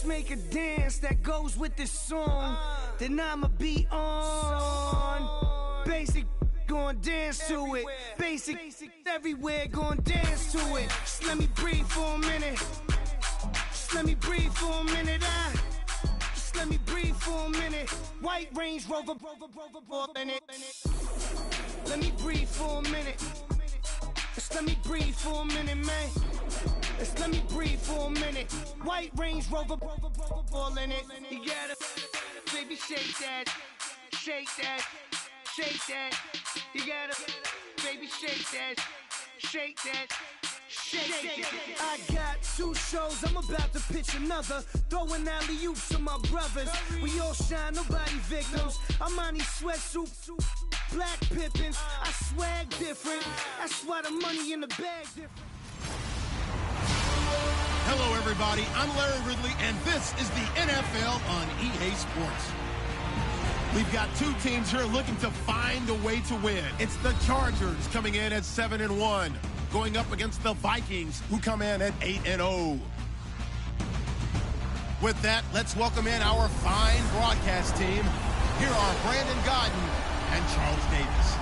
Let's make a dance that goes with this song. Then I'ma be on. Basic, gon' dance to it. Basic, everywhere, gon' dance to it. Just let me breathe for a minute. Just let me breathe for a minute. Just let me breathe for a minute. White Range Rover, in it. Let me breathe for a minute. Just let me breathe for a minute, man. Just let me breathe for a minute. White Range Rover, all in it. You gotta, baby, shake that, shake that, shake that. You gotta, baby, shake that, shake that. Shake it. I got 2 shows, I'm about to pitch another. Throwing alley-oops to my brothers. We all shine, nobody victims. I'm on these sweatsuit, black Pippins. I swag different. That's why the money in the bag different. Hello, everybody. I'm Larry Ridley, and this is the NFL on EA Sports. We've got 2 teams here looking to find a way to win. It's the Chargers coming in at 7-1. Going up against the Vikings, who come in at 8-0. With that, let's welcome in our fine broadcast team. Here are Brandon Godden and Charles Davis.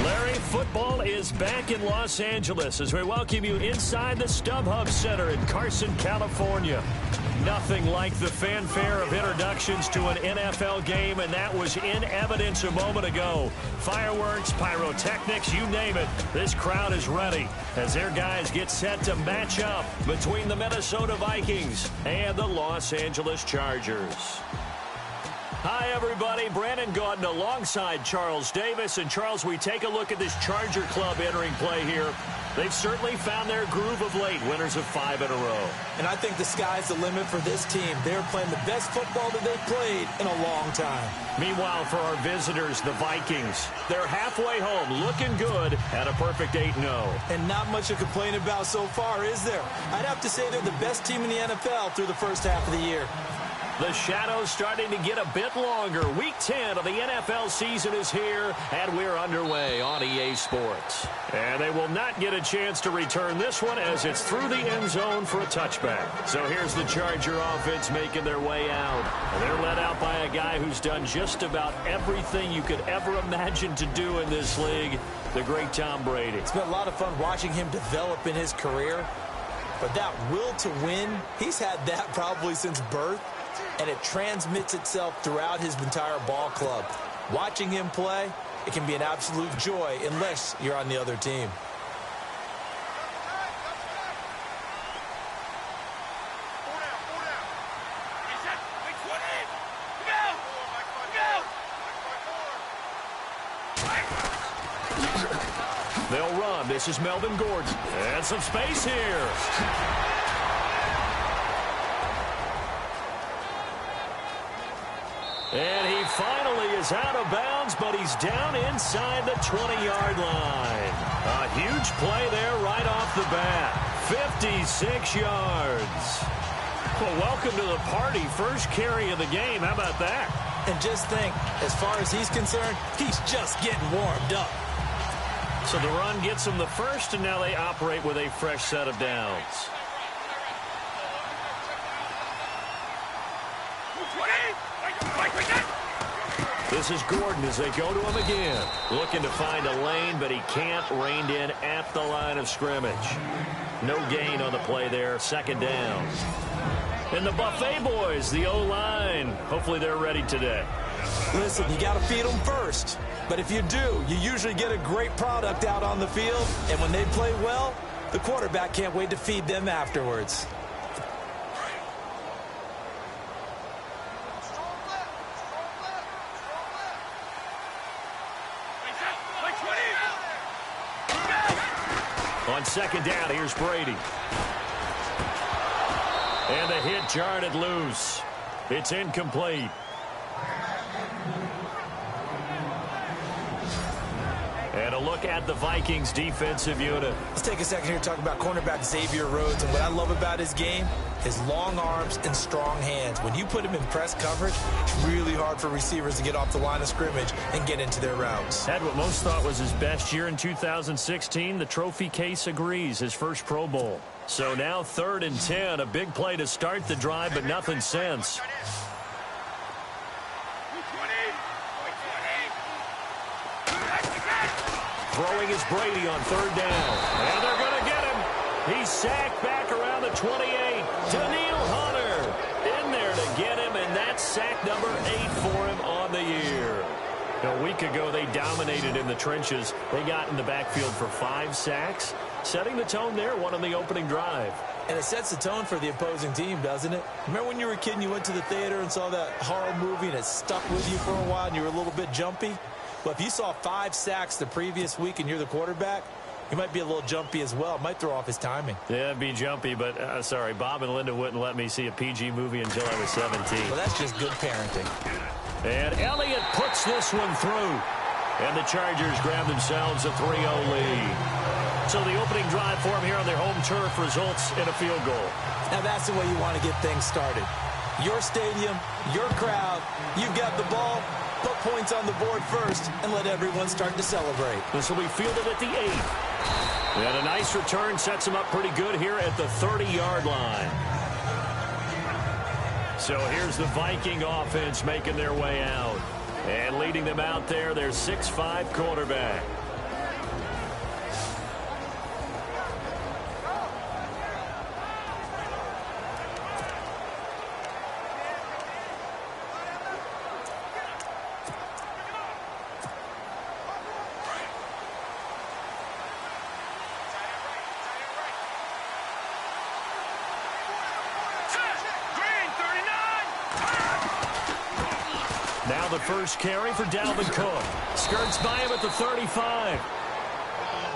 Larry, football is back in Los Angeles as we welcome you inside the StubHub Center in Carson, California. Nothing like the fanfare of introductions to an NFL game, and that was in evidence a moment ago. Fireworks, pyrotechnics, you name it. This crowd is ready as their guys get set to match up between the Minnesota Vikings and the Los Angeles Chargers. Hi, everybody. Brandon Gaudin alongside Charles Davis. And, Charles, we take a look at this Charger club entering play here. They've certainly found their groove of late, winners of 5 in a row. And I think the sky's the limit for this team. They're playing the best football that they've played in a long time. Meanwhile, for our visitors, the Vikings, they're halfway home, looking good at a perfect 8-0. And not much to complain about so far, is there? I'd have to say they're the best team in the NFL through the first half of the year. The shadow's starting to get a bit longer. Week 10 of the NFL season is here, and we're underway on EA Sports. And they will not get a chance to return this one as it's through the end zone for a touchback. So here's the Charger offense making their way out. And they're led out by a guy who's done just about everything you could ever imagine to do in this league, the great Tom Brady. It's been a lot of fun watching him develop in his career. But that will to win, he's had that probably since birth. And it transmits itself throughout his entire ball club. Watching him play, it can be an absolute joy unless you're on the other team. They'll run. This is Melvin Gordon. And some space here. And he finally is out of bounds, but he's down inside the 20-yard line. A huge play there right off the bat. 56 yards. Well, welcome to the party. First carry of the game. How about that? And just think, as far as he's concerned, he's just getting warmed up. So the run gets him the first, and now they operate with a fresh set of downs. This is Gordon as they go to him again. Looking to find a lane, but he can't. Reined in at the line of scrimmage. No gain on the play there. Second down. And the Buffet boys, the O-line. Hopefully they're ready today. Listen, you got to feed them first. But if you do, you usually get a great product out on the field. And when they play well, the quarterback can't wait to feed them afterwards. On second down, here's Brady. And the hit jarred it loose. It's incomplete. And a look at the Vikings defensive unit. Let's take a second here to talk about cornerback Xavier Rhodes. And what I love about his game, his long arms and strong hands. When you put him in press coverage, it's really hard for receivers to get off the line of scrimmage and get into their routes. Had what most thought was his best year in 2016. The trophy case agrees. His first Pro Bowl. So now 3rd and 10. A big play to start the drive, but nothing since. Throwing is Brady on 3rd down. And they're going to get him. He's sacked back around the 28. Daniil Hunter in there to get him, and that's sack number 8 for him on the year. A week ago, they dominated in the trenches. They got in the backfield for 5 sacks, setting the tone there, one on the opening drive. And it sets the tone for the opposing team, doesn't it? Remember when you were a kid and you went to the theater and saw that horror movie and it stuck with you for a while and you were a little bit jumpy? Well, if you saw 5 sacks the previous week and you're the quarterback, you might be a little jumpy as well. It might throw off his timing. Yeah, it'd be jumpy, but sorry, Bob and Linda wouldn't let me see a PG movie until I was 17. Well, that's just good parenting. And Elliott puts this one through. And the Chargers grab themselves a 3-0 lead. So the opening drive for them here on their home turf results in a field goal. Now that's the way you want to get things started. Your stadium, your crowd, you've got the ball, put points on the board first, and let everyone start to celebrate. This will be fielded at the 8th. And a nice return sets them up pretty good here at the 30-yard line. So here's the Viking offense making their way out. And leading them out there, their 6'5" quarterback. Now the first carry for Dalvin Cook. Skirts by him at the 35.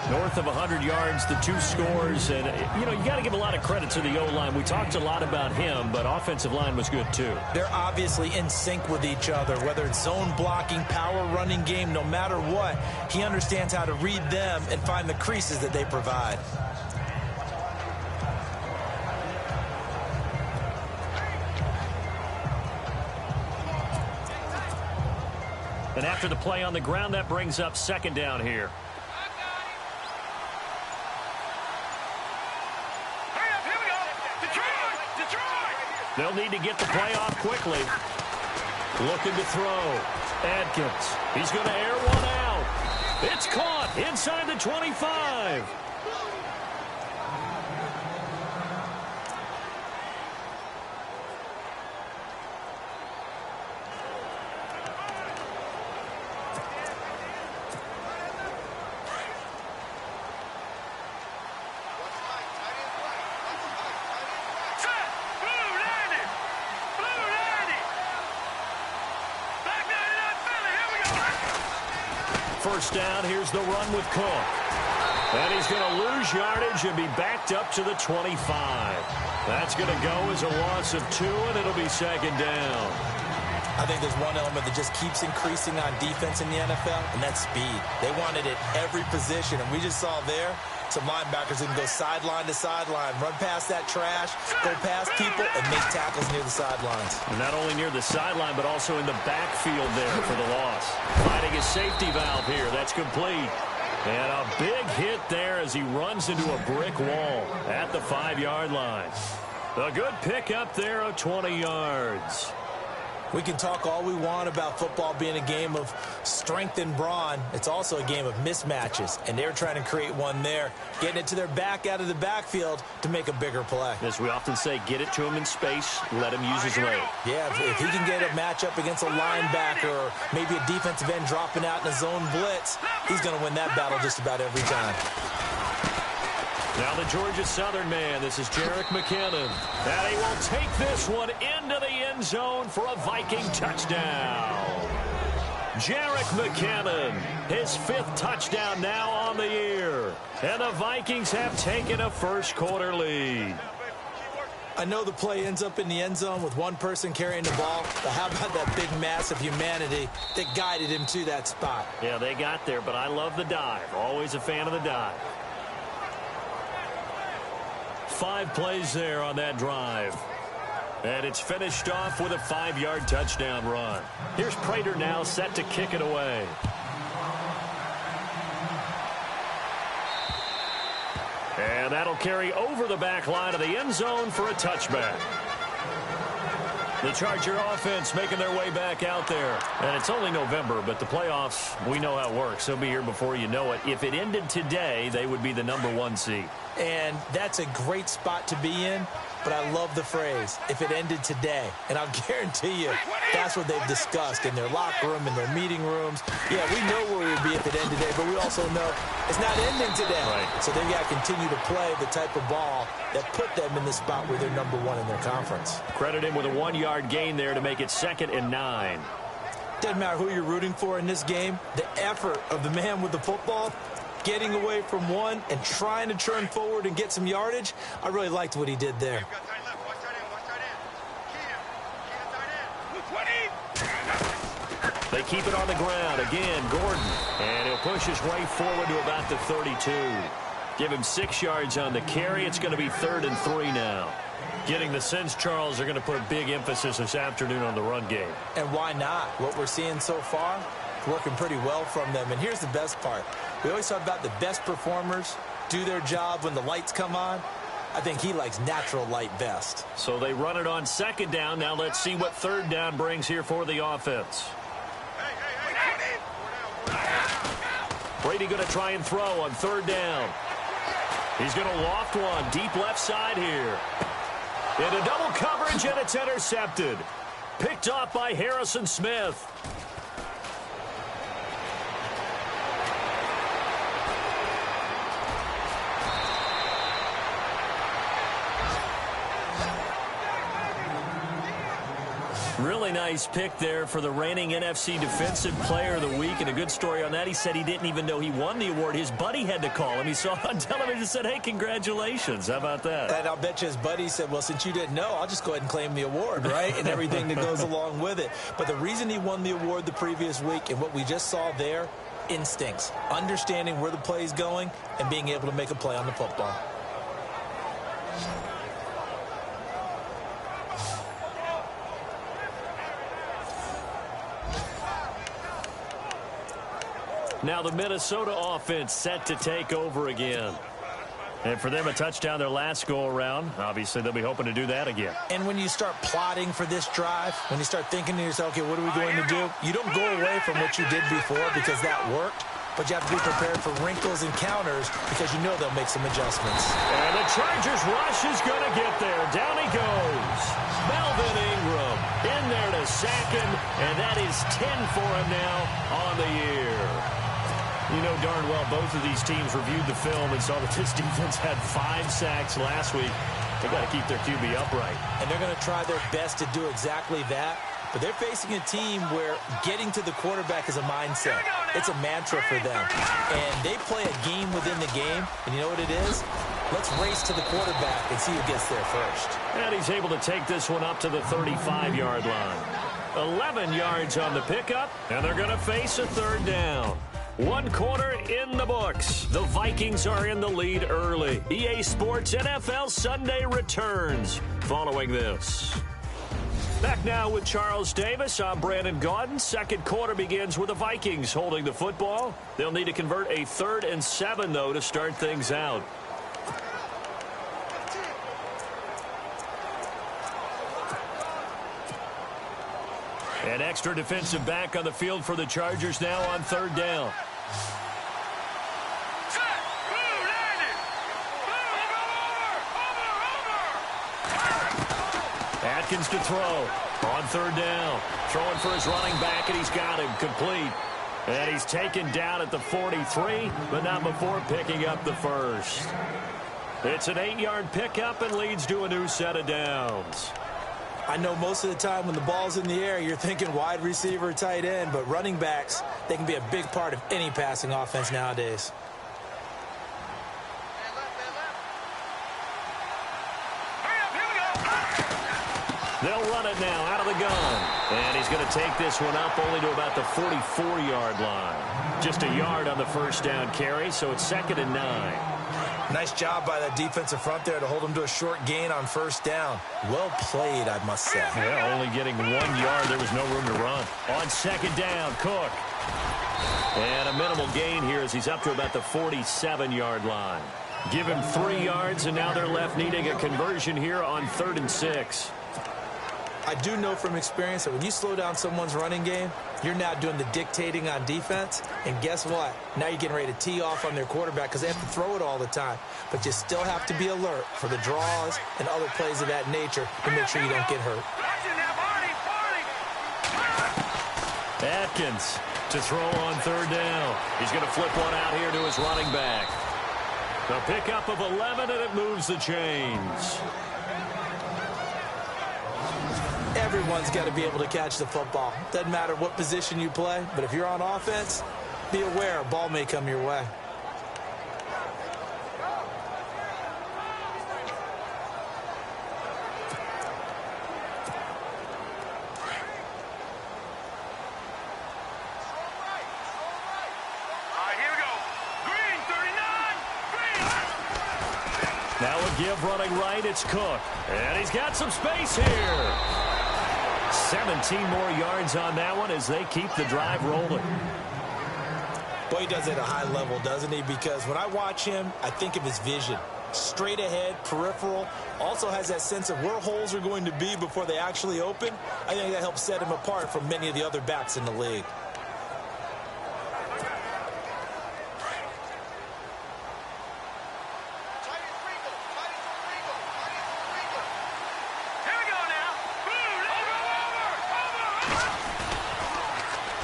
North of 100 yards, the 2 scores. And, you know, you got to give a lot of credit to the O-line. We talked a lot about him, but offensive line was good, too. They're obviously in sync with each other, whether it's zone blocking, power running game, no matter what. He understands how to read them and find the creases that they provide. And after the play on the ground, that brings up 2nd down here. They'll need to get the play off quickly. Looking to throw. Adkins. He's going to air one out. It's caught inside the 25. First down, here's the run with Cook. And he's going to lose yardage and be backed up to the 25. That's going to go as a loss of 2, and it'll be 2nd down. I think there's one element that just keeps increasing on defense in the NFL, and that's speed. They want it at every position, and we just saw there some linebackers who can go sideline to sideline, run past that trash, go past people, and make tackles near the sidelines. And not only near the sideline, but also in the backfield there for the loss. Finding his safety valve here. That's complete. And a big hit there as he runs into a brick wall at the 5-yard line. A good pickup there of 20 yards. We can talk all we want about football being a game of strength and brawn. It's also a game of mismatches, and they're trying to create one there, getting it to their back out of the backfield to make a bigger play. As we often say, get it to him in space, let him use his leg. Yeah, if he can get a matchup against a linebacker or maybe a defensive end dropping out in a zone blitz, he's going to win that battle just about every time. Now the Georgia Southern man, this is Jerick McKinnon. And he will take this one into the end zone for a Viking touchdown. Jerick McKinnon, his 5th touchdown now on the year. And the Vikings have taken a first-quarter lead. I know the play ends up in the end zone with one person carrying the ball, but how about that big mass of humanity that guided him to that spot? Yeah, they got there, but I love the dive. Always a fan of the dive. 5 plays there on that drive. And it's finished off with a 5-yard touchdown run. Here's Prater now set to kick it away. And And that'll carry over the back line of the end zone for a touchback. The Charger offense making their way back out there. And it's only November, but the playoffs, we know how it works. They'll be here before you know it. If it ended today, they would be the #1 seed. And that's a great spot to be in, but I love the phrase, if it ended today. And I'll guarantee you, that's what they've discussed in their locker room, in their meeting rooms. Yeah, we know where we would be if it ended today, but we also know it's not ending today. Right. So they've got to continue to play the type of ball that put them in the spot where they're #1 in their conference. Credit him with a 1-yard gain there to make it 2nd and 9. Doesn't matter who you're rooting for in this game, the effort of the man with the football, getting away from one and trying to turn forward and get some yardage, I really liked what he did there. They keep it on the ground. Again, Gordon. And he'll push his way forward to about the 32. Give him 6 yards on the carry. It's going to be 3rd and 3 now. Getting the sense, Charles, are going to put a big emphasis this afternoon on the run game. And why not? What we're seeing so far, working pretty well from them. And here's the best part. We always talk about the best performers do their job when the lights come on. I think he likes natural light best. So they run it on 2nd down. Now let's see what 3rd down brings here for the offense. Brady going to try and throw on 3rd down. He's going to loft one deep left side here. Into double coverage, and it's intercepted. Picked off by Harrison Smith. Really nice pick there for the reigning NFC Defensive Player of the Week. And a good story on that. He said he didn't even know he won the award. His buddy had to call him. He saw it on television and said, hey, congratulations. How about that? And I'll bet you his buddy said, well, since you didn't know, I'll just go ahead and claim the award, right? And everything that goes along with it. But the reason he won the award the previous week and what we just saw there, instincts, understanding where the play is going and being able to make a play on the football. Now the Minnesota offense set to take over again. And for them, a touchdown their last go-around. Obviously, they'll be hoping to do that again. And when you start plotting for this drive, when you start thinking to yourself, okay, what are we going to do? You don't go away from what you did before because that worked. But you have to be prepared for wrinkles and counters because you know they'll make some adjustments. And the Chargers rush is going to get there. Down he goes. Melvin Ingram in there to sack him. And that is 10 for him now on the year. You know darn well both of these teams reviewed the film and saw that this defense had 5 sacks last week. They got to keep their QB upright. And they're going to try their best to do exactly that. But they're facing a team where getting to the quarterback is a mindset. It's a mantra for them. And they play a game within the game. And you know what it is? Let's race to the quarterback and see who gets there first. And he's able to take this one up to the 35-yard line. 11 yards on the pickup, and they're going to face a 3rd down. 1 quarter in the books. The Vikings are in the lead early. EA Sports NFL Sunday returns following this. Back now with Charles Davis. I'm Brandon Gaudin. 2nd quarter begins with the Vikings holding the football. They'll need to convert a 3rd and 7, though, to start things out. An extra defensive back on the field for the Chargers now on 3rd down. Atkins to throw on 3rd down. Throwing for his running back, and he's got him complete. And he's taken down at the 43, but not before picking up the first. It's an 8-yard pickup and leads to a new set of downs. I know most of the time when the ball's in the air, you're thinking wide receiver, tight end, but running backs, they can be a big part of any passing offense nowadays. They'll run it now out of the gun. And he's going to take this one up only to about the 44-yard line. Just a yard on the 1st down carry, so it's 2nd and 9. Nice job by that defensive front there to hold him to a short gain on 1st down. Well played, I must say. Yeah, only getting 1 yard. There was no room to run. On 2nd down, Cook. And a minimal gain here as he's up to about the 47-yard line. Give him 3 yards, and now they're left needing a conversion here on 3rd and 6. I do know from experience that when you slow down someone's running game, you're now doing the dictating on defense. And guess what? Now you're getting ready to tee off on their quarterback because they have to throw it all the time. But you still have to be alert for the draws and other plays of that nature to make sure you don't get hurt. Atkins to throw on 3rd down. He's going to flip one out here to his running back. The pickup of 11, and it moves the chains. Everyone's got to be able to catch the football. Doesn't matter what position you play, but if you're on offense, be aware a ball may come your way. Now a give running right, it's Cook. And he's got some space here. 17 more yards on that one as they keep the drive rolling. Boy, he does it at a high level, doesn't he? Because when I watch him, I think of his vision. Straight ahead, peripheral. Also has that sense of where holes are going to be before they actually open. I think that helps set him apart from many of the other backs in the league.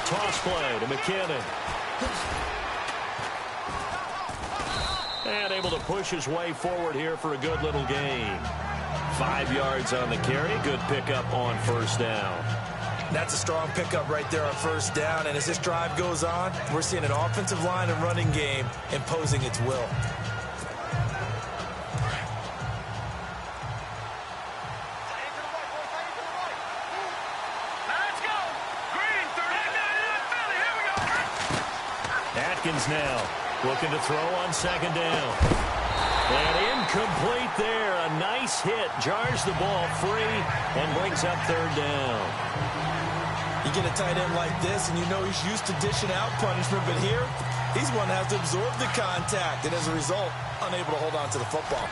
Toss play to McKinnon. And able to push his way forward here for a good little gain. 5 yards on the carry. Good pickup on 1st down. That's a strong pickup right there on 1st down. And as this drive goes on, we're seeing an offensive line and running game imposing its will. Atkins now looking to throw on 2nd down. And incomplete there. A nice hit. Jars the ball free and brings up 3rd down. You get a tight end like this, and you know he's used to dishing out punishment, but here, he's one that has to absorb the contact, and as a result, unable to hold on to the football.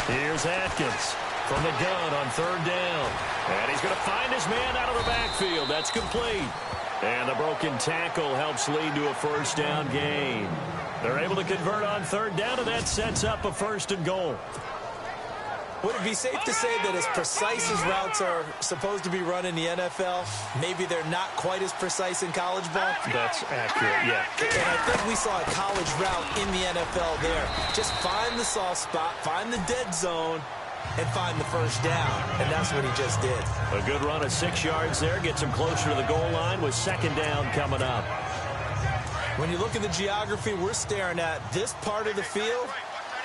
Here's Atkins from the gun on 3rd down. And he's going to find his man out of the backfield. That's complete. And the broken tackle helps lead to a 1st down gain. They're able to convert on 3rd down, and that sets up a 1st and goal. Would it be safe to say that as precise as routes are supposed to be run in the NFL, maybe they're not quite as precise in college ball? That's accurate, yeah. And I think we saw a college route in the NFL there. Just find the soft spot, find the dead zone, and find the 1st down. And that's what he just did. A good run of 6 yards there. Gets him closer to the goal line with 2nd down coming up. When you look at the geography we're staring at, this part of the field,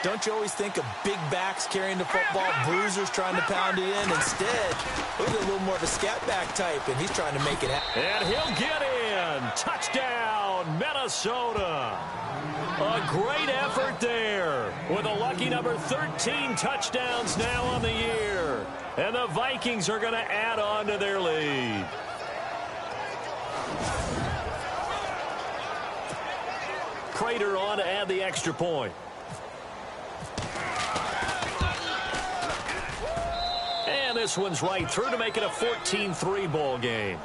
don't you always think of big backs carrying the football, bruisers trying to pound it in? Instead, look at a little more of a scat back type, and he's trying to make it happen. And he'll get in. Touchdown, Minnesota. A great effort there with a lucky number 13 touchdowns now on the year. And the Vikings are going to add on to their lead. Prater on to add the extra point. And this one's right through to make it a 14-3 ball game.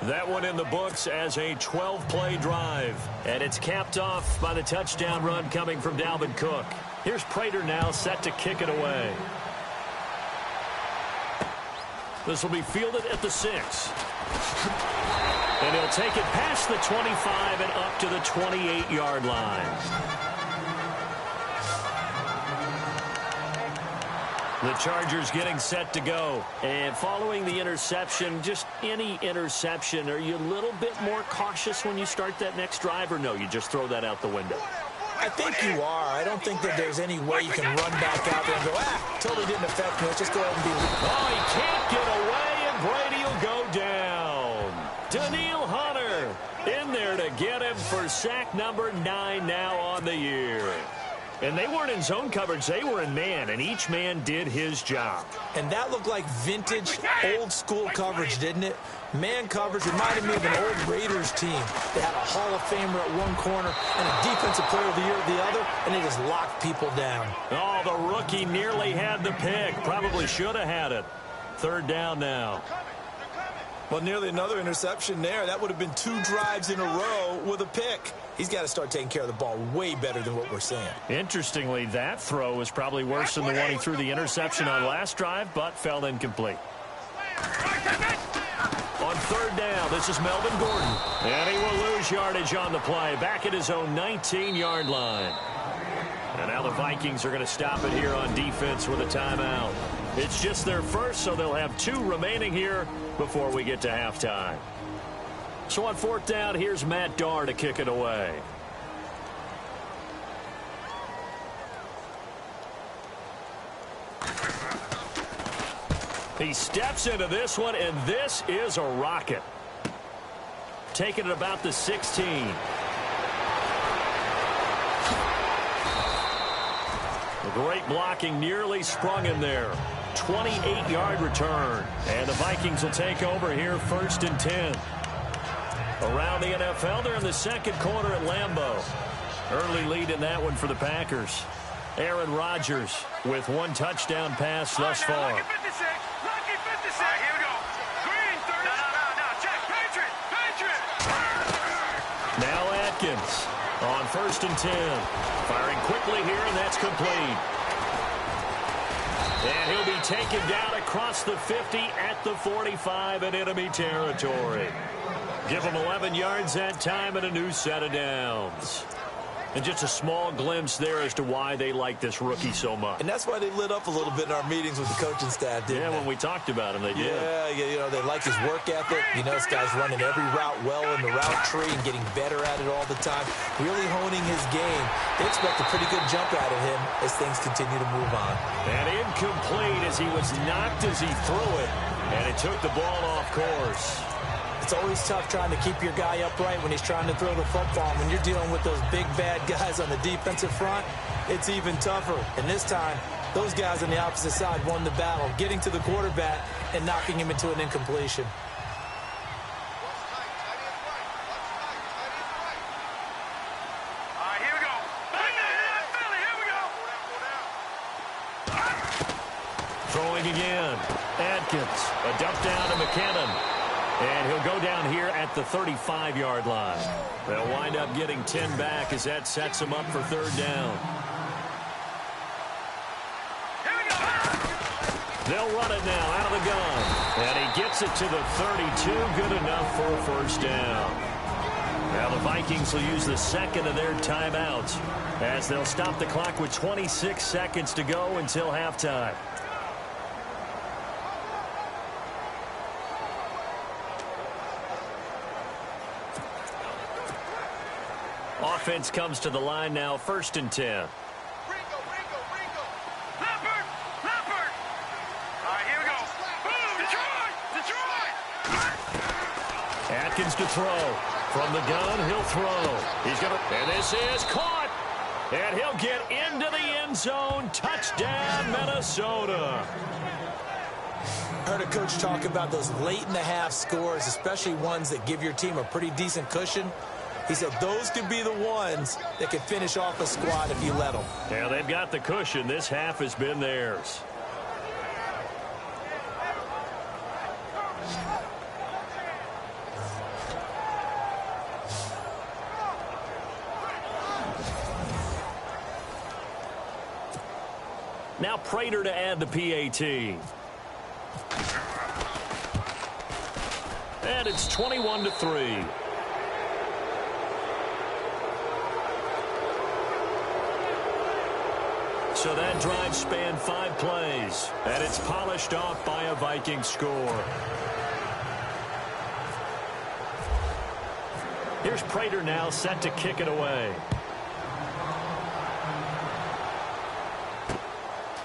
That one in the books as a 12-play drive. And it's capped off by the touchdown run coming from Dalvin Cook. Here's Prater now set to kick it away. This will be fielded at the 6. And he'll take it past the 25 and up to the 28-yard line. The Chargers getting set to go. And following the interception, just any interception, are you a little bit more cautious when you start that next drive, or no, you just throw that out the window? I think you are. I don't think that there's any way you can run back out there and go, totally didn't affect me. Let's just go ahead and be... Oh, he can't get away, and Brady will go down. Daniil Hunter in there to get him for sack number 9 now on the year. And they weren't in zone coverage. They were in man, and each man did his job. And that looked like vintage, old-school coverage, didn't it? Man coverage reminded me of an old Raiders team. They had a Hall of Famer at one corner and a Defensive Player of the Year at the other, and they just locked people down. Oh, the rookie nearly had the pick. Probably should have had it. Third down now. Well, nearly another interception there. That would have been 2 drives in a row with a pick. He's got to start taking care of the ball way better than what we're seeing. Interestingly, that throw was probably worse than the one he threw the interception on last drive, but fell incomplete. On third down, this is Melvin Gordon. And he will lose yardage on the play, back at his own 19-yard line. And now the Vikings are going to stop it here on defense with a timeout. It's just their first, so they'll have 2 remaining here before we get to halftime. So on fourth down, here's Matt Darr to kick it away. He steps into this one, and this is a rocket. Taking it about the 16. The great blocking nearly sprung him there. 28-yard return. And the Vikings will take over here first and 10. Around the NFL, they're in the second quarter at Lambeau. Early lead in that one for the Packers. Aaron Rodgers with 1 touchdown pass thus far. Lucky 56. Lucky 56. Here we go. Green 30. No. Check. Patriot. Now Atkins on first and 10. Firing quickly here, and that's complete. And he'll be taken down across the 50 at the 45 in enemy territory. Give him 11 yards that time and a new set of downs. And just a small glimpse there as to why they like this rookie so much. And that's why they lit up a little bit in our meetings with the coaching staff, didn't they? Yeah, when we talked about him, they did. Yeah, you know, they like his work ethic. You know, this guy's running every route well in the route tree and getting better at it all the time, really honing his game. They expect a pretty good jump out of him as things continue to move on. And incomplete as he was knocked as he threw it, and it took the ball off course. It's always tough trying to keep your guy upright when he's trying to throw the football. When you're dealing with those big, bad guys on the defensive front, it's even tougher. And this time, those guys on the opposite side won the battle, getting to the quarterback and knocking him into an incompletion. All right, here we go. Philly, here we go. Throwing again. Atkins. A dump down to McKinnon. And he'll go down here at the 35-yard line. They'll wind up getting 10 back as that sets them up for third down. Here we go. They'll run it now out of the gun. And he gets it to the 32. Good enough for a first down. Now the Vikings will use the second of their timeouts as they'll stop the clock with 26 seconds to go until halftime. Offense comes to the line now, first and 10. Ringo. Leopard. All right, here we go. Boom, Detroit. Atkins to throw. From the gun, he'll throw. He's going to, and this is caught. And he'll get into the end zone. Touchdown, Minnesota. Heard a coach talk about those late in the half scores, especially ones that give your team a pretty decent cushion. He said those could be the ones that could finish off a squad if you let them. Yeah, they've got the cushion. This half has been theirs. Now Prater to add the PAT. And it's 21-3. So that drive spanned 5 plays, and it's polished off by a Viking score. Here's Prater now set to kick it away.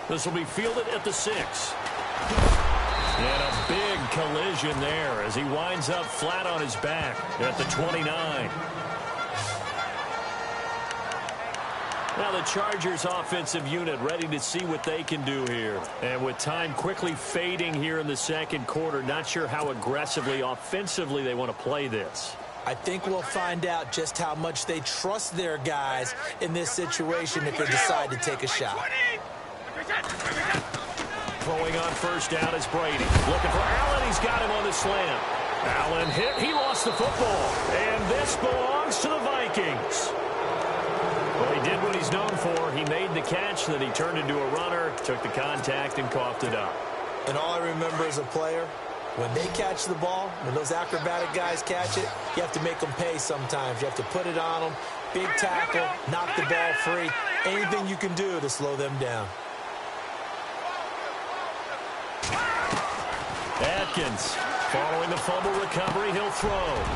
This will be fielded at the 6. And a big collision there as he winds up flat on his back at the 29. Now the Chargers offensive unit ready to see what they can do here. And with time quickly fading here in the second quarter, not sure how aggressively offensively they want to play this. I think we'll find out just how much they trust their guys in this situation if they decide to take a shot. Throwing on first down is Brady. Looking for Allen. He's got him on the slam. Allen hit. He lost the football. And this belongs to the Vikings. Well, he did what he's known for. He made the catch, then he turned into a runner, took the contact, and coughed it up. And all I remember as a player, when they catch the ball, when those acrobatic guys catch it, you have to make them pay sometimes. You have to put it on them, big tackle, knock the ball free, anything you can do to slow them down. Atkins, following the fumble recovery, he'll throw.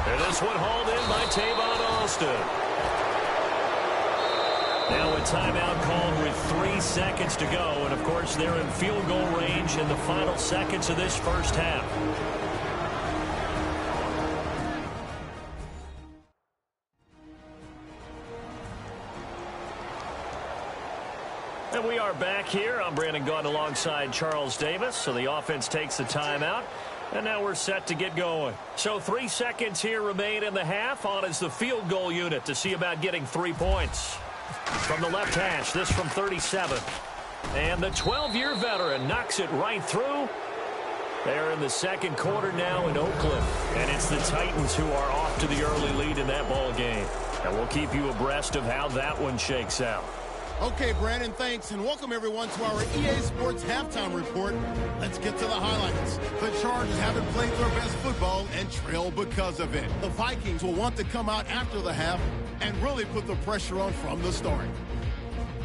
And this one hauled in by Tavon Austin. Now a timeout called with 3 seconds to go. And, of course, they're in field goal range in the final seconds of this first half. And we are back here. I'm Brandon Gaudin alongside Charles Davis. So the offense takes the timeout. And now we're set to get going. So 3 seconds here remain in the half. On is the field goal unit to see about getting 3 points. From the left hash, this from 37. And the 12-year veteran knocks it right through. They're in the second quarter now in Oakland. And it's the Titans who are off to the early lead in that ball game. And we'll keep you abreast of how that one shakes out. Okay, Brandon, thanks, and welcome everyone to our EA Sports Halftime Report. Let's get to the highlights. The Chargers haven't played their best football and trail because of it. The Vikings will want to come out after the half and really put the pressure on from the start.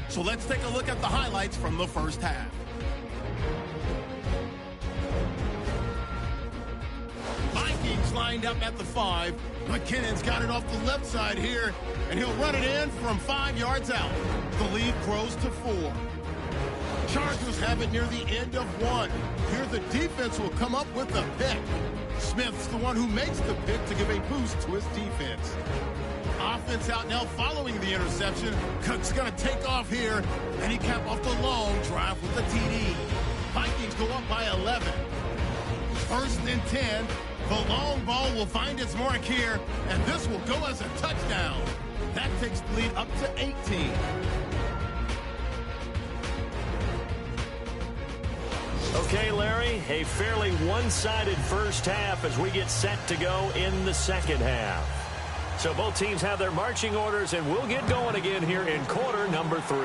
So let's take a look at the highlights from the first half. Vikings lined up at the 5. McKinnon's got it off the left side here, and he'll run it in from 5 yards out. The lead grows to 4. Chargers have it near the end of 1. Here the defense will come up with a pick. Smith's the one who makes the pick to give a boost to his defense. Offense out now following the interception. Cook's going to take off here, and he capped off the long drive with the TD. Vikings go up by 11. First and 10. The long ball will find its mark here, and this will go as a touchdown. That takes the lead up to 18. Okay, Larry, a fairly one-sided first half as we get set to go in the second half. So both teams have their marching orders, and we'll get going again here in quarter number 3.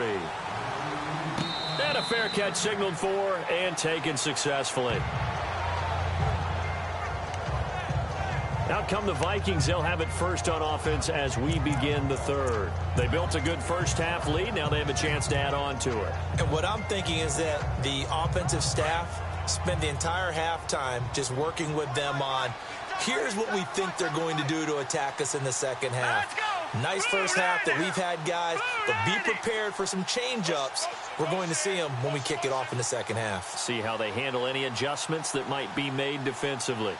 And a fair catch signaled for and taken successfully. Out come the Vikings. They'll have it first on offense as we begin the third. They built a good first half lead. Now they have a chance to add on to it. And what I'm thinking is that the offensive staff spend the entire halftime just working with them on, here's what we think they're going to do to attack us in the second half. Nice first half that we've had, guys, but be prepared for some change-ups. We're going to see them when we kick it off in the second half. See how they handle any adjustments that might be made defensively.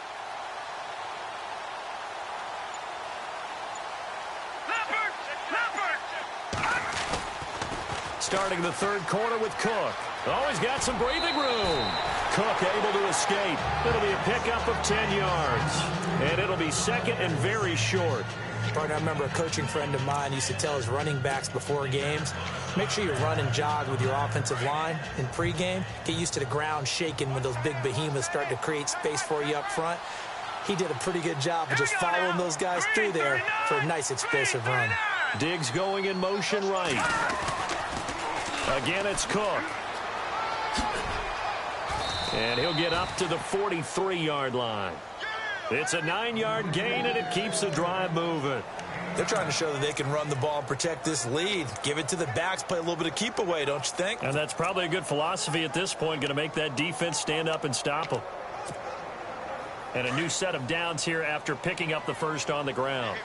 Starting the third quarter with Cook. Oh, he's got some breathing room. Cook able to escape. It'll be a pickup of 10 yards. And it'll be second and very short. Partner, I remember a coaching friend of mine used to tell his running backs before games, make sure you run and jog with your offensive line in pregame. Get used to the ground shaking when those big behemoths start to create space for you up front. He did a pretty good job of just following those guys through there for a nice explosive run. Diggs going in motion right. Again, it's Cook. And he'll get up to the 43-yard line. It's a 9-yard gain, and it keeps the drive moving. They're trying to show that they can run the ball and protect this lead. Give it to the backs, play a little bit of keep away, don't you think? And that's probably a good philosophy at this point, going to make that defense stand up and stop them. And a new set of downs here after picking up the first on the ground.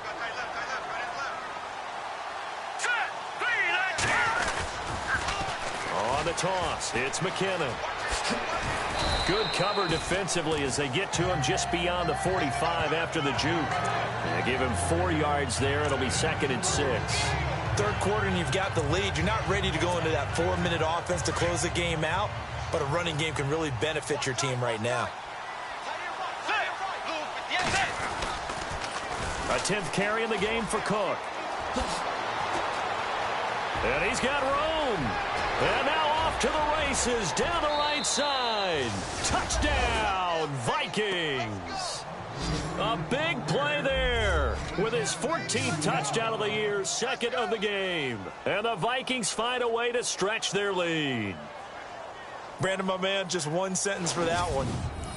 On the toss, it's McKinnon. Good cover defensively as they get to him just beyond the 45 after the juke. They give him 4 yards there. It'll be second and 6. third quarter and you've got the lead, you're not ready to go into that 4-minute offense to close the game out, but a running game can really benefit your team right now. A 10th carry in the game for Cook. And he's got room. And now off to the races down the right side. Touchdown, Vikings. A big play there with his 14th touchdown of the year, second of the game. And the Vikings find a way to stretch their lead. Brandon, my man, just one sentence for that one.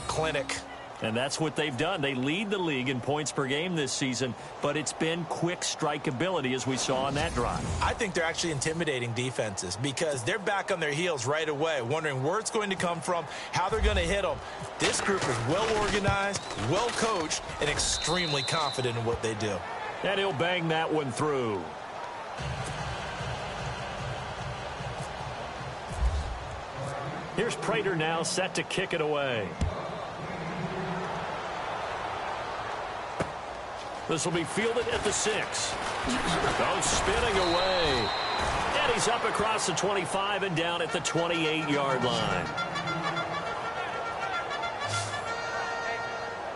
Clinic. And that's what they've done. They lead the league in points per game this season, but it's been quick strikeability as we saw on that drive. I think they're actually intimidating defenses because they're back on their heels right away, wondering where it's going to come from, how they're going to hit them. This group is well organized, well coached, and extremely confident in what they do. And he'll bang that one through. Here's Prater now set to kick it away. This will be fielded at the 6. Goes spinning away. And he's up across the 25 and down at the 28-yard line.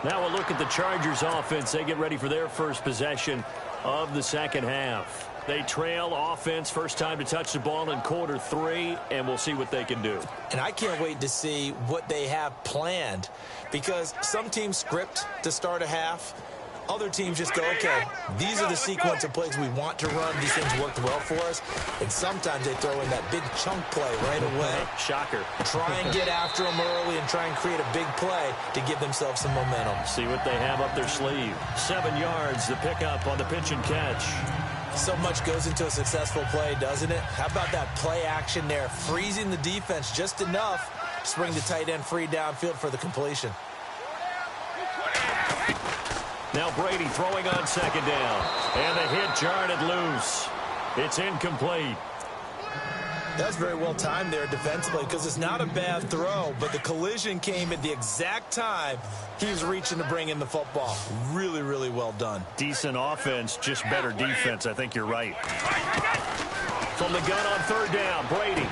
Now we'll look at the Chargers offense. They get ready for their first possession of the second half. They trail offense, first time to touch the ball in quarter 3, and we'll see what they can do. And I can't wait to see what they have planned because some teams script to start a half. Other teams just go, okay, these are the sequence of plays we want to run. These things worked well for us. And sometimes they throw in that big chunk play right away. Shocker. Try and get after them early and try and create a big play to give themselves some momentum. See what they have up their sleeve. 7 yards, the pickup on the pitch and catch. So much goes into a successful play, doesn't it? How about that play action there, freezing the defense just enough to bring the tight end free downfield for the completion. Now Brady throwing on second down. And the hit jarred it loose. It's incomplete. That's very well timed there defensively because it's not a bad throw, but the collision came at the exact time he was reaching to bring in the football. Really, really well done. Decent offense, just better defense. I think you're right. From the gun on third down, Brady.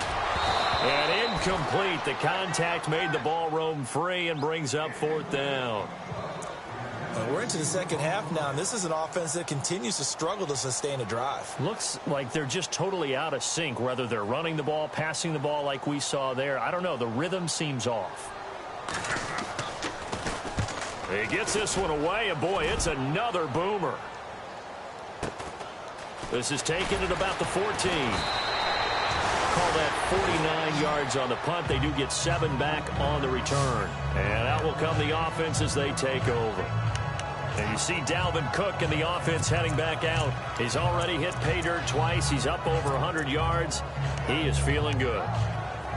And incomplete. The contact made the ball roam free and brings up fourth down. We're into the second half now, and this is an offense that continues to struggle to sustain a drive. Looks like they're just totally out of sync, whether they're running the ball, passing the ball like we saw there. I don't know. The rhythm seems off. He gets this one away, and boy, it's another boomer. This is taken at about the 14. Call that 49 yards on the punt. They do get 7 back on the return. And out will come the offense as they take over. And you see Dalvin Cook in the offense heading back out. He's already hit pay dirt twice. He's up over 100 yards. He is feeling good.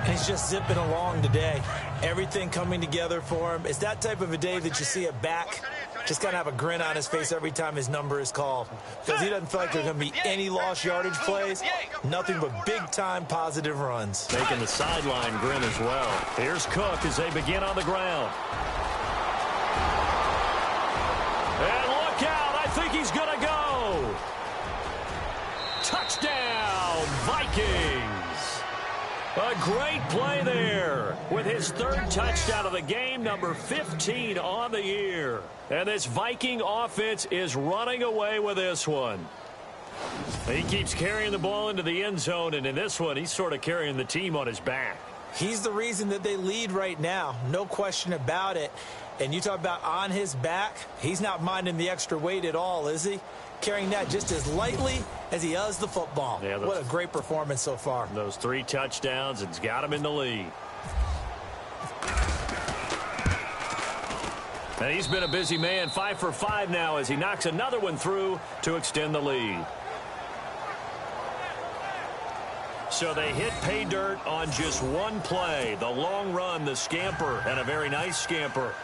He's just zipping along today. Everything coming together for him. It's that type of a day that you see a back just kind of have a grin on his face every time his number is called. Because he doesn't feel like there are going to be any lost yardage plays. Nothing but big-time positive runs. Making the sideline grin as well. Here's Cook as they begin on the ground. And look out. I think he's going to go. Touchdown, Vikings. A great play there with his third touchdown of the game, number 15 on the year. And this Viking offense is running away with this one. He keeps carrying the ball into the end zone, and in this one, he's sort of carrying the team on his back. He's the reason that they lead right now, no question about it. And you talk about on his back, he's not minding the extra weight at all, is he? Carrying that just as lightly as he does the football. Yeah, what a great performance so far. Those 3 touchdowns, it's got him in the lead. And he's been a busy man, 5 for 5 now as he knocks another one through to extend the lead. So they hit pay dirt on just one play. The long run, the scamper, and a very nice scamper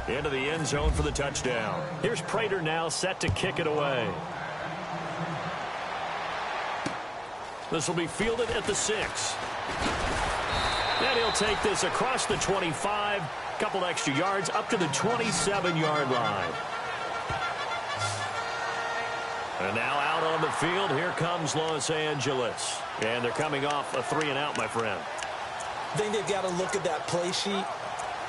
into the end zone for the touchdown. Here's Prater now set to kick it away. This will be fielded at the 6. And he'll take this across the 25, couple extra yards up to the 27-yard line. And now out on the field, here comes Los Angeles. And they're coming off a 3-and-out, my friend. I think they've got to look at that play sheet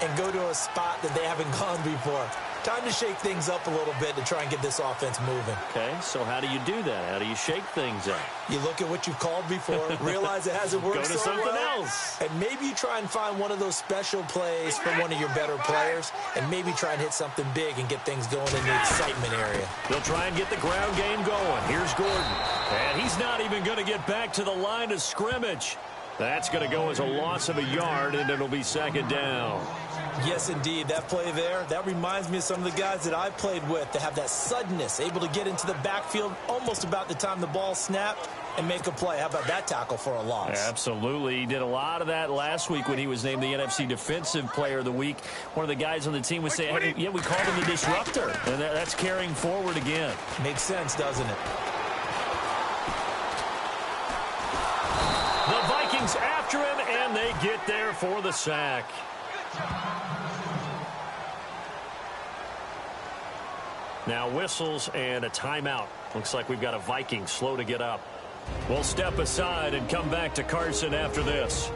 and go to a spot that they haven't gone before. Time to shake things up a little bit to try and get this offense moving. Okay, so how do you do that? How do you shake things up? You look at what you've called before, realize it hasn't worked Go to so something well, else. and maybe you try and find one of those special plays from one of your better players, and maybe try and hit something big and get things going in the excitement area. They'll try and get the ground game going. Here's Gordon. And he's not even going to get back to the line of scrimmage. That's going to go as a loss of a yard, and it'll be second down. Yes, indeed. That play there, that reminds me of some of the guys that I played with that have that suddenness, able to get into the backfield almost about the time the ball snapped and make a play. How about that tackle for a loss? Absolutely. He did a lot of that last week when he was named the NFC Defensive Player of the Week. One of the guys on the team would say, hey, yeah, we called him the disruptor. And that's carrying forward again. Makes sense, doesn't it? The Vikings after him, and they get there for the sack. Now whistles and a timeout. Looks like we've got a Viking slow to get up. We'll step aside and come back to Carson after this.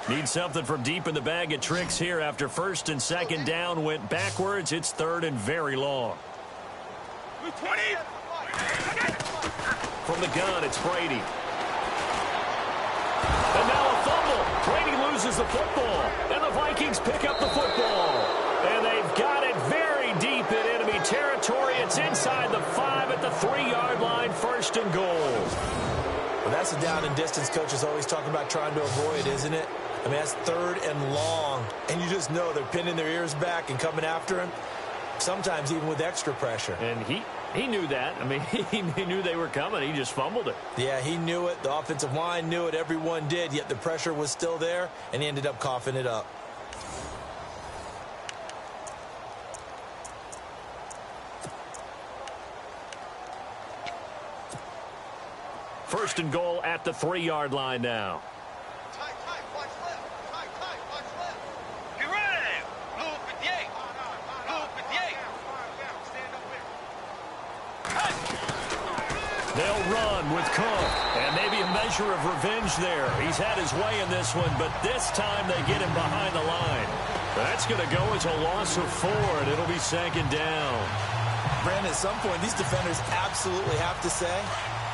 Need something from deep in the bag of tricks here after first and second down went backwards. It's third and very long. 20. From the gun, it's Brady. And now a fumble. Brady loses the football. And the Vikings pick up the football. And they've got it very deep in enemy territory. It's inside the 5 at the 3-yard line. First and goal. Well, that's a down and distance coach is always talking about trying to avoid, isn't it? I mean, that's third and long. And you just know they're pinning their ears back and coming after him, sometimes even with extra pressure. And he knew that. I mean, he knew they were coming. He just fumbled it. Yeah, he knew it. The offensive line knew it. Everyone did, yet the pressure was still there, and he ended up coughing it up. First and goal at the 3-yard line now. They'll run with Cook, and maybe a measure of revenge there. He's had his way in this one, but this time they get him behind the line. That's going to go as a loss of 4, and it'll be second down. Brandon, at some point, these defenders absolutely have to say,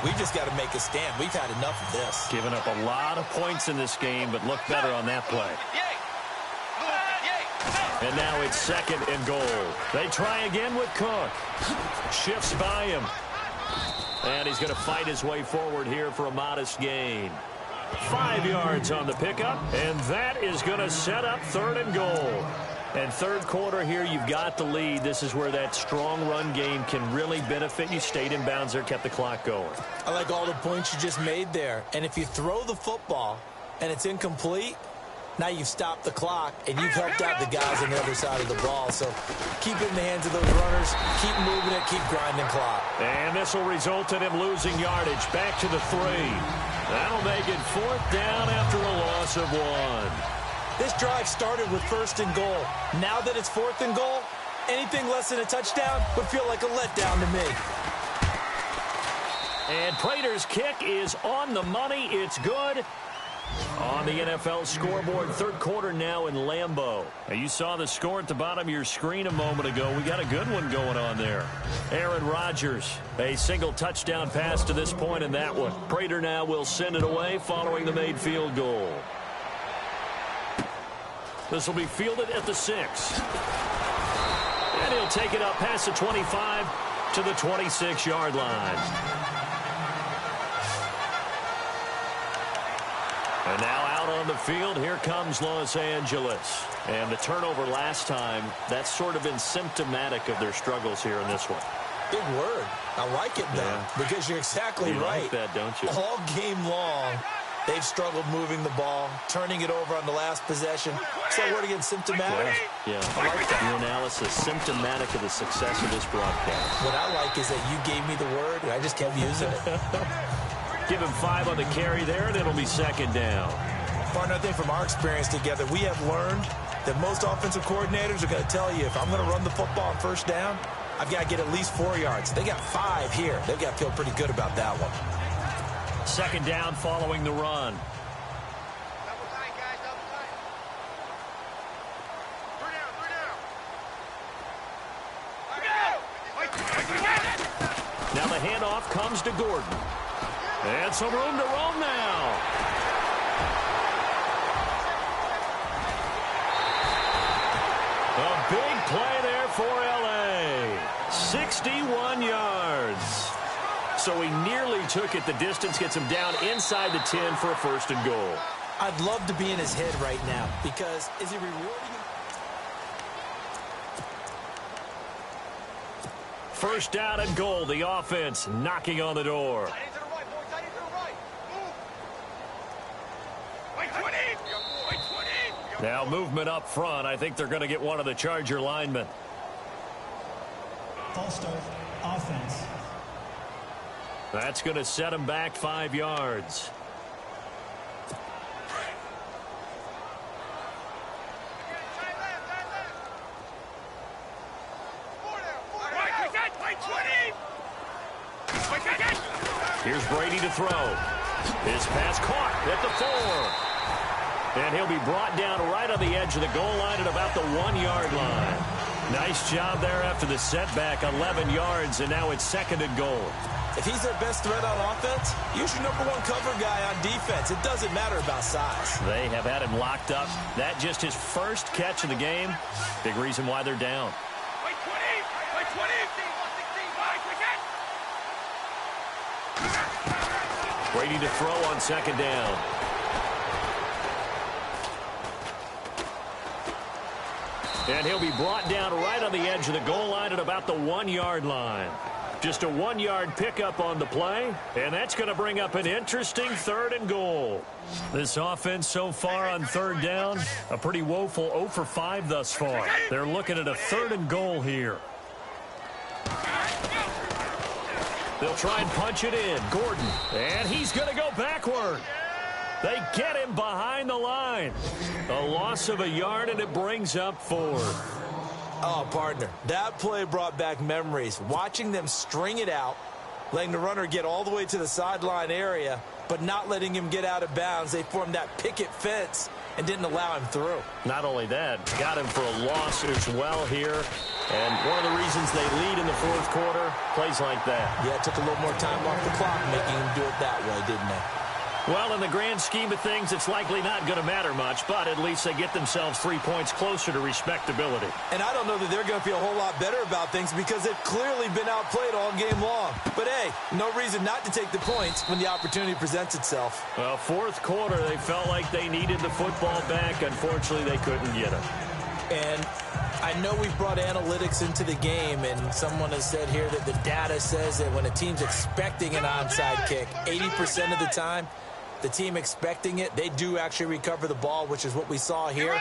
we've just got to make a stand. We've had enough of this. Giving up a lot of points in this game, but look better on that play. And now it's second and goal. They try again with Cook. Shifts by him. And he's going to fight his way forward here for a modest gain. 5 yards on the pickup, and that is going to set up third and goal. And third quarter here, you've got the lead. This is where that strong run game can really benefit you. Stayed in bounds there, kept the clock going. I like all the points you just made there. And if you throw the football and it's incomplete, now you've stopped the clock, and you've helped out the guys on the other side of the ball. So keep it in the hands of those runners. Keep moving it. Keep grinding clock. And this will result in him losing yardage. Back to the 3. That'll make it fourth down after a loss of 1. This drive started with first and goal. Now that it's fourth and goal, anything less than a touchdown would feel like a letdown to me. And Prater's kick is on the money. It's good. On the NFL scoreboard, third quarter now in Lambeau. Now you saw the score at the bottom of your screen a moment ago. We got a good one going on there. Aaron Rodgers, a single touchdown pass to this point in that one. Prater now will send it away following the made field goal. This will be fielded at the 6. And he'll take it up past the 25 to the 26-yard line. And now out on the field, here comes Los Angeles. And the turnover last time, that's sort of been symptomatic of their struggles here in this one. Big word. I like it, though, because you're exactly right. You like that, don't you? All game long, They've struggled moving the ball, turning it over on the last possession. What's that word again, symptomatic? Yeah, I like that. Your analysis, symptomatic of the success of this broadcast. What I like is that you gave me the word, and I just kept using it. Give him 5 on the carry there, and it'll be second down. Partner, I think from our experience together, we have learned that most offensive coordinators are going to tell you, if I'm going to run the football on first down, I've got to get at least 4 yards. They got 5 here. They've got to feel pretty good about that one. Second down following the run. Double tight, guys, double tight. 3 down. Now the handoff comes to Gordon. And some room to roam now. A big play there for L.A. 61 yards. So he nearly took it the distance, gets him down inside the 10 for a first and goal. I'd love to be in his head right now because is he rewarding him? First down and goal. The offense knocking on the door. Tight end to the right, boy. Tight end to the right. Move. Wait, 20. Wait, 20. Now movement up front. I think they're going to get one of the Charger linemen. False start, offense. That's going to set him back 5 yards. Here's Brady to throw. His pass caught at the 4. And he'll be brought down right on the edge of the goal line at about the 1-yard line. Nice job there after the setback, 11 yards, and now it's second and goal. If he's their best threat on offense, use your number 1 cover guy on defense. It doesn't matter about size. They have had him locked up. That just his first catch of the game. Big reason why they're down. Wait, 20. Wait, 20. 116. Brady to throw on second down. And he'll be brought down right on the edge of the goal line at about the 1-yard line. Just a 1-yard pickup on the play, and that's going to bring up an interesting third and goal. This offense so far on third down, a pretty woeful 0 for 5 thus far. They're looking at a third and goal here. They'll try and punch it in. Gordon, and he's going to go backward. They get him behind the line. A loss of a yard, and it brings up 4. Oh, partner, that play brought back memories. Watching them string it out, letting the runner get all the way to the sideline area, but not letting him get out of bounds. They formed that picket fence and didn't allow him through. Not only that, got him for a loss as well here. And one of the reasons they lead in the fourth quarter, plays like that. Yeah, it took a little more time off the clock making him do it that way, didn't they? Well, in the grand scheme of things, it's likely not going to matter much, but at least they get themselves 3 points closer to respectability. And I don't know that they're going to feel a whole lot better about things because they've clearly been outplayed all game long. But, hey, no reason not to take the points when the opportunity presents itself. Well, fourth quarter, they felt like they needed the football back. Unfortunately, they couldn't get it. And I know we've brought analytics into the game, and someone has said here that the data says that when a team's expecting an onside kick, 80% of the time, the team expecting it, they do actually recover the ball, which is what we saw here.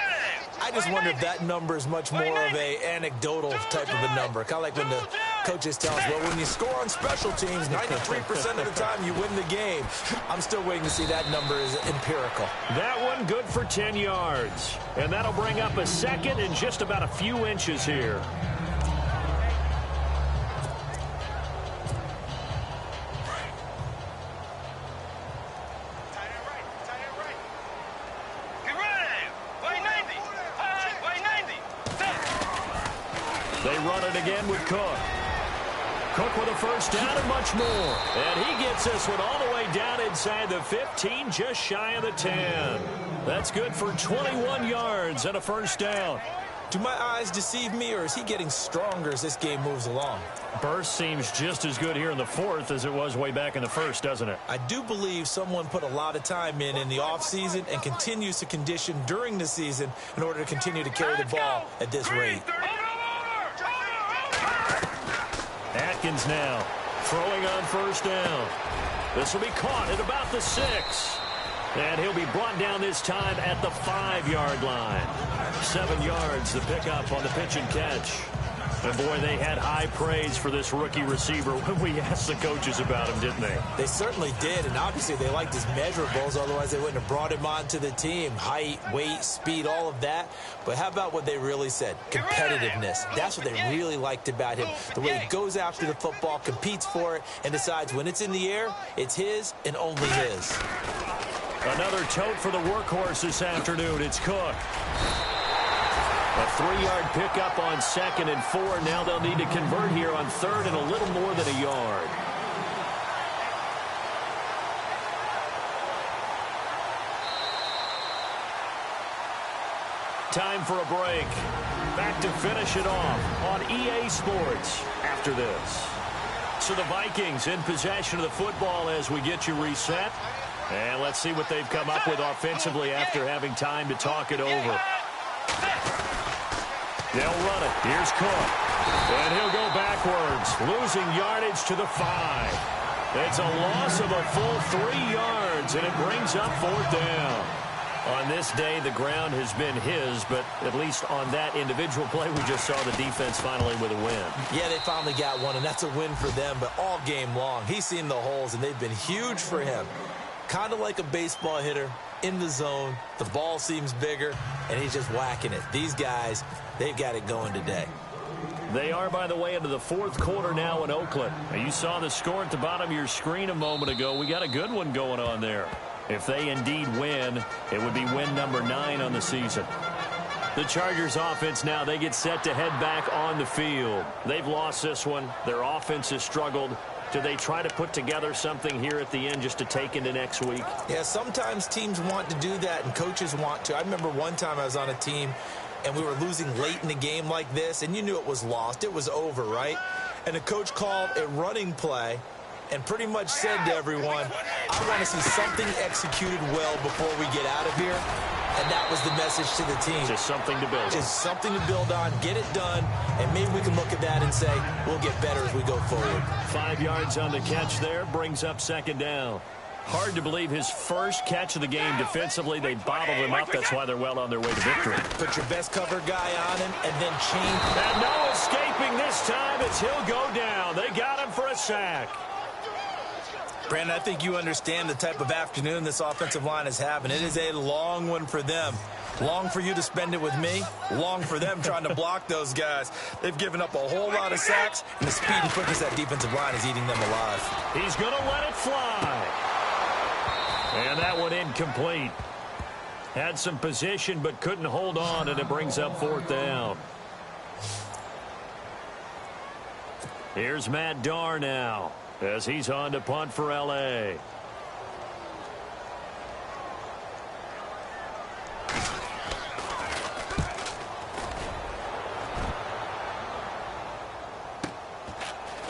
I just wonder if that number is much more of a anecdotal type of a number. Kind of like when the coaches tell us, well, when you score on special teams, 93% of the time you win the game. I'm still waiting to see that number is empirical. That one good for 10 yards. And that'll bring up a second and just about a few inches here. They run it again with Cook. Cook with a first down and much more. And he gets this one all the way down inside the 15, just shy of the 10. That's good for 21 yards and a first down. Do my eyes deceive me, or is he getting stronger as this game moves along? Burst seems just as good here in the fourth as it was way back in the first, doesn't it? I do believe someone put a lot of time in the offseason and continues to condition during the season in order to continue to carry the ball at this rate. Atkins now throwing on first down. This will be caught at about the 6. And he'll be brought down this time at the 5-yard line. 7 yards, the pickup on the pitch and catch. And boy, they had high praise for this rookie receiver when we asked the coaches about him, didn't they? They certainly did, and obviously they liked his measurables, otherwise they wouldn't have brought him onto the team. Height, weight, speed, all of that. But how about what they really said? Competitiveness. That's what they really liked about him. The way he goes after the football, competes for it, and decides when it's in the air, it's his and only his. Another tote for the workhorse this afternoon. It's Cook. A 3-yard pickup on 2nd and 4. Now they'll need to convert here on 3rd and a little more than a yard. Time for a break. Back to finish it off on EA Sports after this. So the Vikings in possession of the football as we get you reset. And let's see what they've come up with offensively after having time to talk it over. They'll run it. Here's Cook. And he'll go backwards, losing yardage to the 5. It's a loss of a full 3 yards, and it brings up 4th down. On this day, the ground has been his, but at least on that individual play, we just saw the defense finally with a win. Yeah, they finally got one, and that's a win for them, but all game long, he's seen the holes, and they've been huge for him. Kind of like a baseball hitter in the zone. The ball seems bigger, and he's just whacking it. These guys, they've got it going today. They are, by the way, into the 4th quarter now in Oakland. You saw the score at the bottom of your screen a moment ago. We got a good one going on there. If they indeed win, it would be win number 9 on the season. The Chargers offense now, they get set to head back on the field. They've lost this one. Their offense has struggled. Do they try to put together something here at the end just to take into next week? Yeah, sometimes teams want to do that and coaches want to. I remember one time I was on a team and we were losing late in the game like this, and you knew it was lost. It was over, right? And the coach called a running play and pretty much said to everyone, I want to see something executed well before we get out of here. And that was the message to the team. Just something to build on. Just something to build on, get it done, and maybe we can look at that and say, we'll get better as we go forward. 5 yards on the catch there, brings up 2nd down. Hard to believe his first catch of the game defensively. They bottled him up. That's why they're well on their way to victory. Put your best cover guy on him and then change. And no escaping this time as he'll go down. They got him for a sack. Brandon, I think you understand the type of afternoon this offensive line is having. It is a long one for them. Long for you to spend it with me. Long for them trying to block those guys. They've given up a whole lot of sacks, and the speed and quickness that defensive line is eating them alive. He's going to let it fly. And that one incomplete. Had some position but couldn't hold on, and it brings up 4th down. Here's Matt Darr now as he's on to punt for L.A.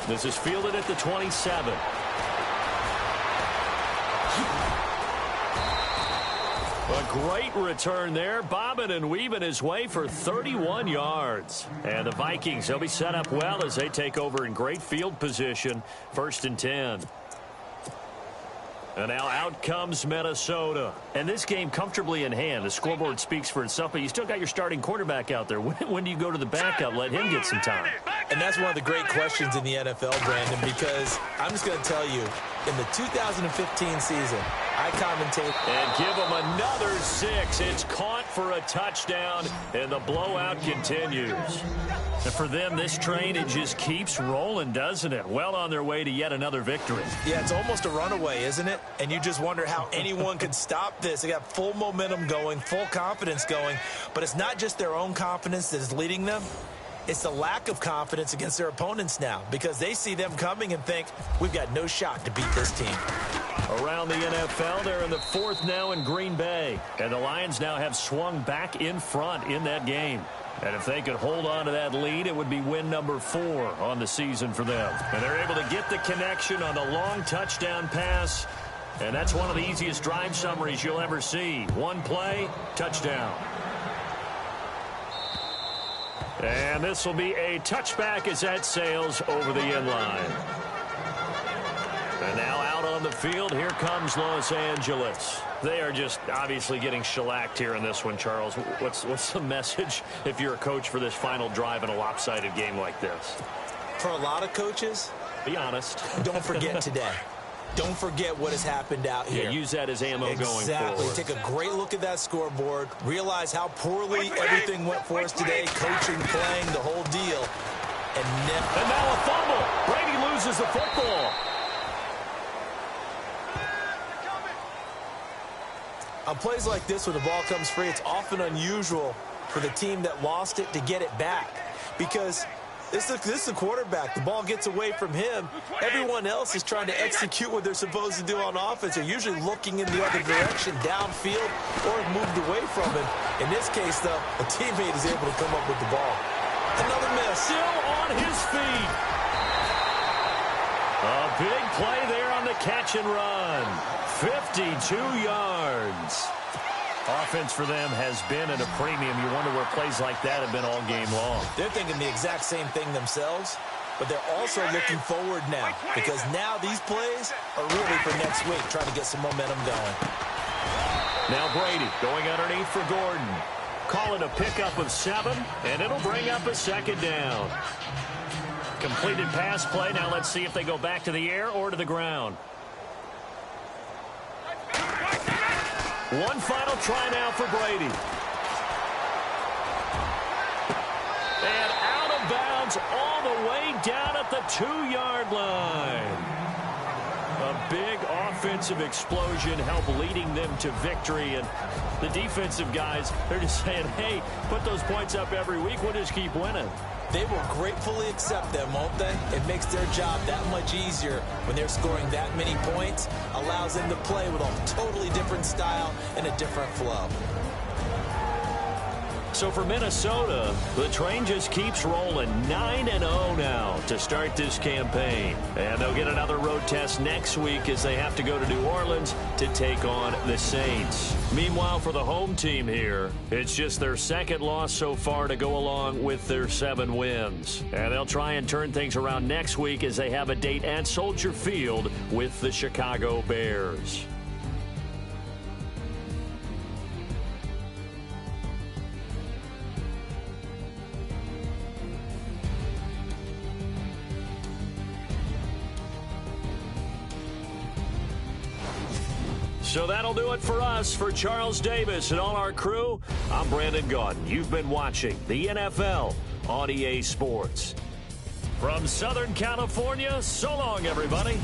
This is fielded at the 27. A great return there, bobbing and weaving his way for 31 yards. And the Vikings, they'll be set up well as they take over in great field position, 1st and 10. And now out comes Minnesota. And this game comfortably in hand. The scoreboard speaks for itself, but you still got your starting quarterback out there. When do you go to the backup? Let him get some time. And that's one of the great questions in the NFL, Brandon, because I'm just going to tell you, in the 2015 season, I commentate. And give him another 6. It's caught for a touchdown, and the blowout continues. And for them, this train, it just keeps rolling, doesn't it? Well on their way to yet another victory. Yeah, it's almost a runaway, isn't it? And you just wonder how anyone could stop this. They got full momentum going, full confidence going. But it's not just their own confidence that is leading them. It's the lack of confidence against their opponents now because they see them coming and think, we've got no shot to beat this team. Around the NFL, they're in the 4th now in Green Bay. And the Lions now have swung back in front in that game. And if they could hold on to that lead, it would be win number 4 on the season for them. And they're able to get the connection on the long touchdown pass. And that's one of the easiest drive summaries you'll ever see. One play, touchdown. And this will be a touchback as that sails over the end line. And now out on the field, here comes Los Angeles. They are just obviously getting shellacked here in this one, Charles. What's the message if you're a coach for this final drive in a lopsided game like this? For a lot of coaches, be honest. Don't forget today. Don't forget what has happened out here. Yeah, use that as ammo going forward. Exactly. Take a great look at that scoreboard. Realize how poorly everything went for us today. Coaching, playing, the whole deal. And now a fumble. Brady loses the football. On plays like this, when the ball comes free, it's often unusual for the team that lost it to get it back. Because this is the quarterback. The ball gets away from him. Everyone else is trying to execute what they're supposed to do on offense. They're usually looking in the other direction, downfield, or moved away from him. In this case, though, a teammate is able to come up with the ball. Another miss. Still on his feet. A big play there on the catch and run. 52 yards. Offense for them has been at a premium. You wonder where plays like that have been all game long. They're thinking the exact same thing themselves, but they're also looking forward now because now these plays are really for next week, trying to get some momentum going. Now Brady going underneath for Gordon. Call it a pickup of 7, and it'll bring up a second down. Completed pass play. Now let's see if they go back to the air or to the ground. One final try now for Brady. And out of bounds all the way down at the 2-yard line. A big offensive explosion helped leading them to victory. And the defensive guys, they're just saying, hey, put those points up every week. We'll just keep winning. They will gratefully accept them, won't they? It makes their job that much easier when they're scoring that many points. Allows them to play with a totally different style and a different flow. So for Minnesota, the train just keeps rolling. 9-0 now to start this campaign. And they'll get another road test next week as they have to go to New Orleans to take on the Saints. Meanwhile, for the home team here, it's just their second loss so far to go along with their 7 wins. And they'll try and turn things around next week as they have a date at Soldier Field with the Chicago Bears. So that'll do it for us. For Charles Davis and all our crew, I'm Brandon Gaudin. You've been watching the NFL on EA Sports. From Southern California, so long, everybody.